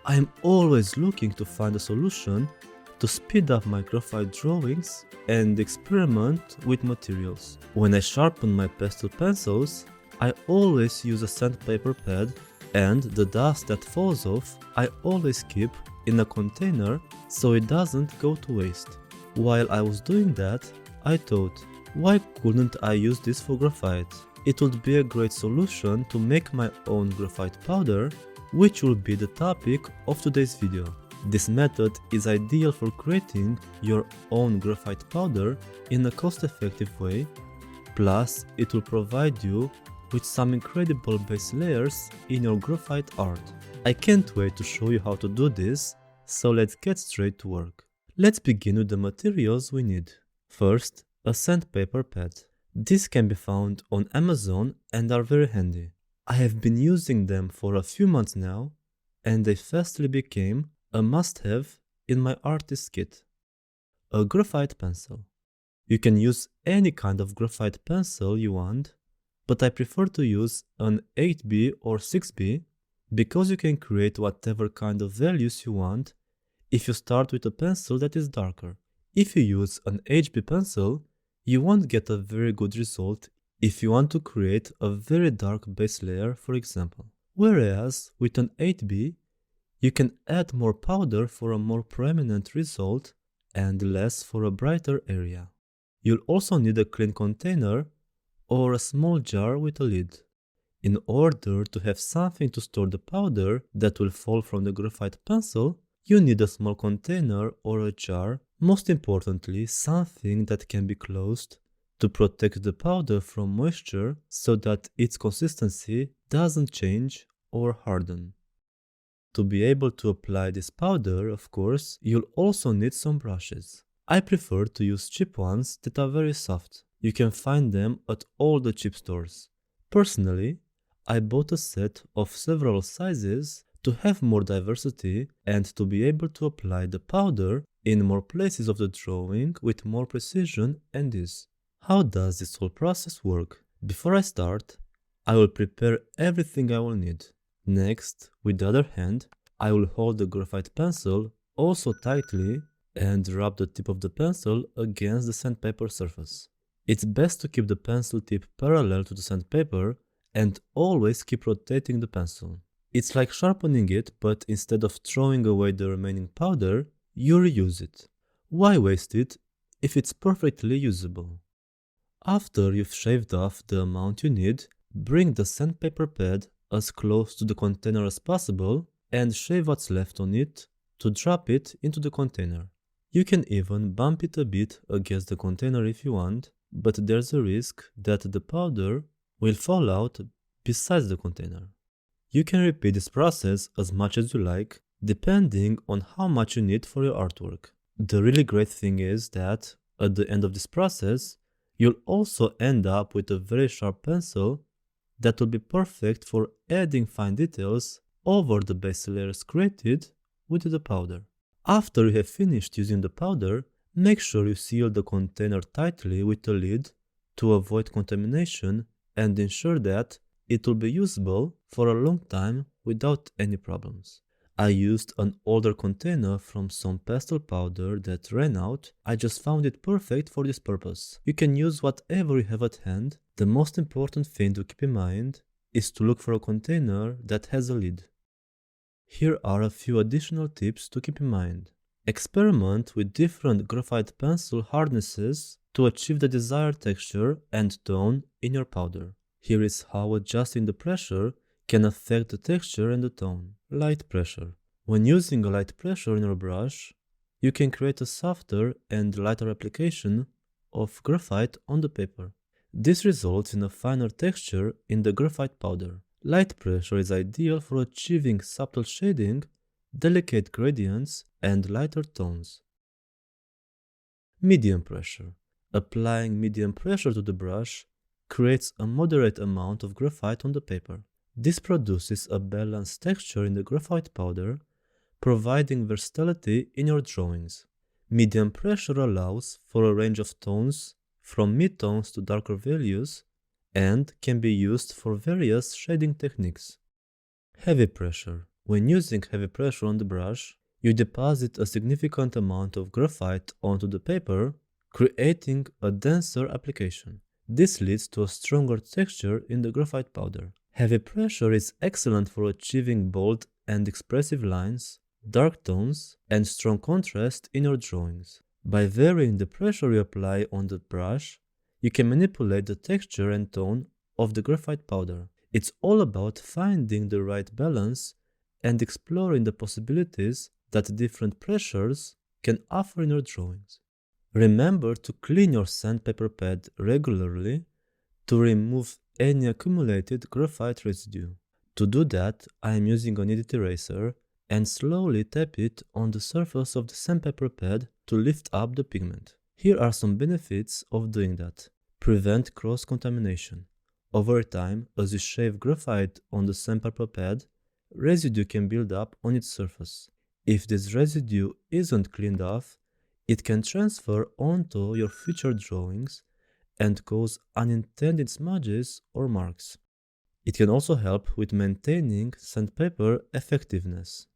I am always looking to find a solution to speed up my graphite drawings and experiment with materials. When I sharpen my pastel pencils, I always use a sandpaper pad, and the dust that falls off I always keep in a container so it doesn't go to waste. While I was doing that, I thought, why couldn't I use this for graphite? It would be a great solution to make my own graphite powder, which will be the topic of today's video. This method is ideal for creating your own graphite powder in a cost-effective way, plus it will provide you with some incredible base layers in your graphite art. I can't wait to show you how to do this, so let's get straight to work. Let's begin with the materials we need. First, a sandpaper pad. These can be found on Amazon and are very handy. I have been using them for a few months now, and they fastly became a must-have in my artist kit. A graphite pencil. You can use any kind of graphite pencil you want, but I prefer to use an 8B or 6B because you can create whatever kind of values you want if you start with a pencil that is darker. If you use an HB pencil, you won't get a very good result if you want to create a very dark base layer, for example. Whereas with an 8B, you can add more powder for a more prominent result and less for a brighter area. You'll also need a clean container or a small jar with a lid. In order to have something to store the powder that will fall from the graphite pencil, you need a small container or a jar, most importantly something that can be closed to protect the powder from moisture so that its consistency doesn't change or harden. To be able to apply this powder, of course, you'll also need some brushes. I prefer to use cheap ones that are very soft. You can find them at all the cheap stores. Personally, I bought a set of several sizes to have more diversity and to be able to apply the powder in more places of the drawing with more precision and ease. How does this whole process work? Before I start, I will prepare everything I will need. Next, with the other hand, I will hold the graphite pencil also tightly and rub the tip of the pencil against the sandpaper surface. It's best to keep the pencil tip parallel to the sandpaper and always keep rotating the pencil. It's like sharpening it, but instead of throwing away the remaining powder, you reuse it. Why waste it if it's perfectly usable? After you've shaved off the amount you need, bring the sandpaper pad as close to the container as possible and shave what's left on it to drop it into the container. You can even bump it a bit against the container if you want, but there's a risk that the powder will fall out besides the container. You can repeat this process as much as you like, depending on how much you need for your artwork. The really great thing is that at the end of this process, you'll also end up with a very sharp pencil that will be perfect for adding fine details over the base layers created with the powder. After you have finished using the powder, make sure you seal the container tightly with a lid to avoid contamination and ensure that it will be usable for a long time without any problems. I used an older container from some pastel powder that ran out. I just found it perfect for this purpose. You can use whatever you have at hand. The most important thing to keep in mind is to look for a container that has a lid. Here are a few additional tips to keep in mind. Experiment with different graphite pencil hardnesses to achieve the desired texture and tone in your powder. Here is how adjusting the pressure can affect the texture and the tone. Light pressure. When using a light pressure in your brush, you can create a softer and lighter application of graphite on the paper. This results in a finer texture in the graphite powder. Light pressure is ideal for achieving subtle shading, delicate gradients, and lighter tones. Medium pressure. Applying medium pressure to the brush creates a moderate amount of graphite on the paper. This produces a balanced texture in the graphite powder, providing versatility in your drawings. Medium pressure allows for a range of tones from mid-tones to darker values and can be used for various shading techniques. Heavy pressure. When using heavy pressure on the brush, you deposit a significant amount of graphite onto the paper, creating a denser application. This leads to a stronger texture in the graphite powder. Heavy pressure is excellent for achieving bold and expressive lines, dark tones, and strong contrast in your drawings. By varying the pressure you apply on the brush, you can manipulate the texture and tone of the graphite powder. It's all about finding the right balance and exploring the possibilities that different pressures can offer in your drawings. Remember to clean your sandpaper pad regularly to remove any accumulated graphite residue. To do that, I am using a kneaded eraser and slowly tap it on the surface of the sandpaper pad to lift up the pigment. Here are some benefits of doing that. Prevent cross-contamination. Over time, as you shave graphite on the sandpaper pad, residue can build up on its surface. If this residue isn't cleaned off, it can transfer onto your future drawings and cause unintended smudges or marks. It can also help with maintaining sandpaper effectiveness.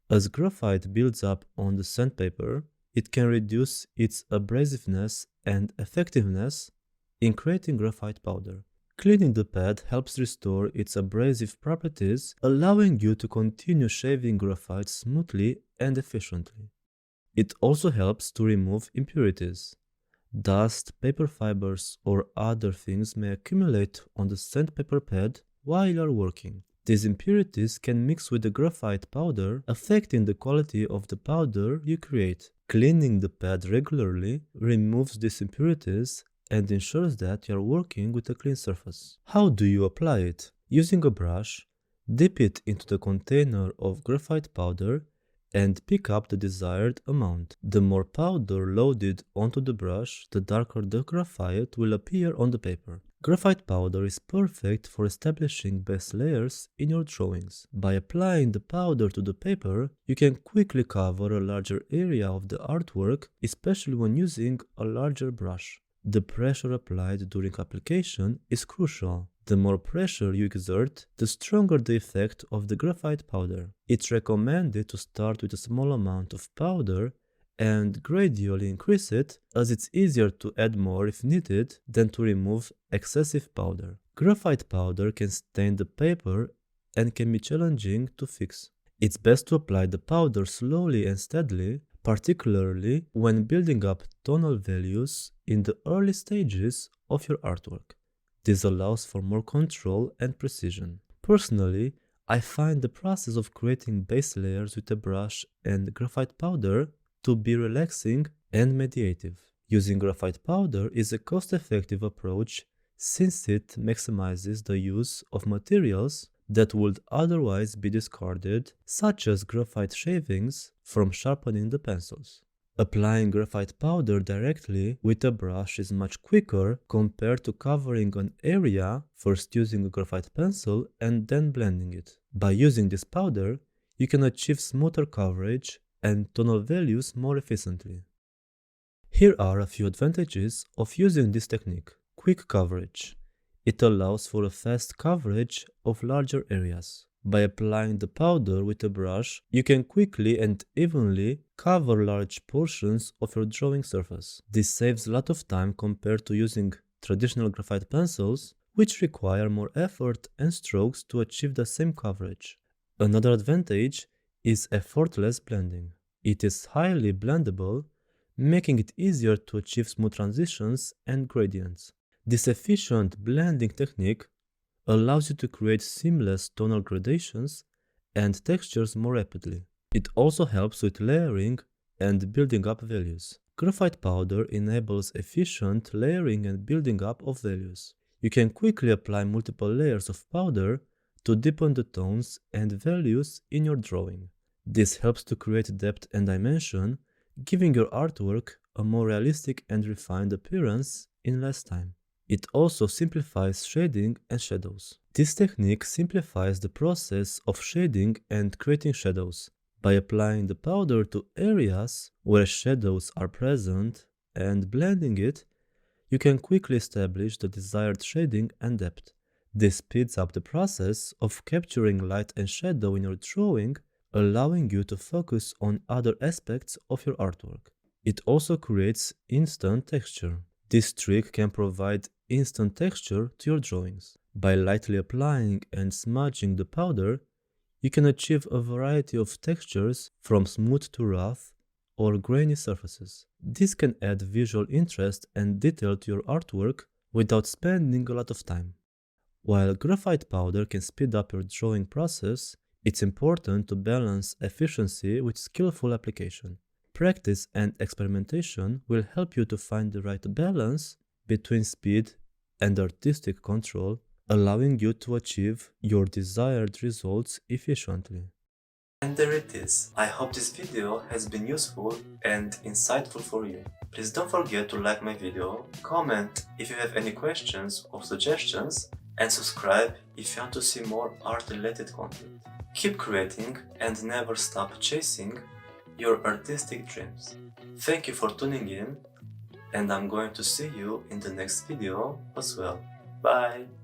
As graphite builds up on the sandpaper, it can reduce its abrasiveness and effectiveness in creating graphite powder. Cleaning the pad helps restore its abrasive properties, allowing you to continue shaving graphite smoothly and efficiently. It also helps to remove impurities. Dust, paper fibers, or other things may accumulate on the sandpaper pad while you are working. These impurities can mix with the graphite powder, affecting the quality of the powder you create. Cleaning the pad regularly removes these impurities and ensures that you are working with a clean surface. How do you apply it? Using a brush, dip it into the container of graphite powder and pick up the desired amount. The more powder loaded onto the brush, the darker the graphite will appear on the paper. Graphite powder is perfect for establishing base layers in your drawings. By applying the powder to the paper, you can quickly cover a larger area of the artwork, especially when using a larger brush. The pressure applied during application is crucial. The more pressure you exert, the stronger the effect of the graphite powder. It's recommended to start with a small amount of powder and gradually increase it, as it's easier to add more if needed than to remove excessive powder. Graphite powder can stain the paper and can be challenging to fix. It's best to apply the powder slowly and steadily, particularly when building up tonal values in the early stages of your artwork. This allows for more control and precision. Personally, I find the process of creating base layers with a brush and graphite powder to be relaxing and meditative. Using graphite powder is a cost-effective approach since it maximizes the use of materials that would otherwise be discarded, such as graphite shavings from sharpening the pencils. Applying graphite powder directly with a brush is much quicker compared to covering an area, first using a graphite pencil and then blending it. By using this powder, you can achieve smoother coverage and tonal values more efficiently. Here are a few advantages of using this technique. Quick coverage. It allows for a fast coverage of larger areas. By applying the powder with a brush, you can quickly and evenly cover large portions of your drawing surface. This saves a lot of time compared to using traditional graphite pencils, which require more effort and strokes to achieve the same coverage. Another advantage is effortless blending. It is highly blendable, making it easier to achieve smooth transitions and gradients. This efficient blending technique allows you to create seamless tonal gradations and textures more rapidly. It also helps with layering and building up values. Graphite powder enables efficient layering and building up of values. You can quickly apply multiple layers of powder to deepen the tones and values in your drawing. This helps to create depth and dimension, giving your artwork a more realistic and refined appearance in less time. It also simplifies shading and shadows. This technique simplifies the process of shading and creating shadows. By applying the powder to areas where shadows are present and blending it, you can quickly establish the desired shading and depth. This speeds up the process of capturing light and shadow in your drawing, allowing you to focus on other aspects of your artwork. It also creates instant texture. This trick can provide instant texture to your drawings. By lightly applying and smudging the powder, you can achieve a variety of textures from smooth to rough or grainy surfaces. This can add visual interest and detail to your artwork without spending a lot of time. While graphite powder can speed up your drawing process, it's important to balance efficiency with skillful application. Practice and experimentation will help you to find the right balance between speed and artistic control, allowing you to achieve your desired results efficiently. And there it is. I hope this video has been useful and insightful for you. Please don't forget to like my video, comment if you have any questions or suggestions, and subscribe if you want to see more art-related content. Keep creating and never stop chasing your artistic dreams. Thank you for tuning in, and I'm going to see you in the next video as well. Bye!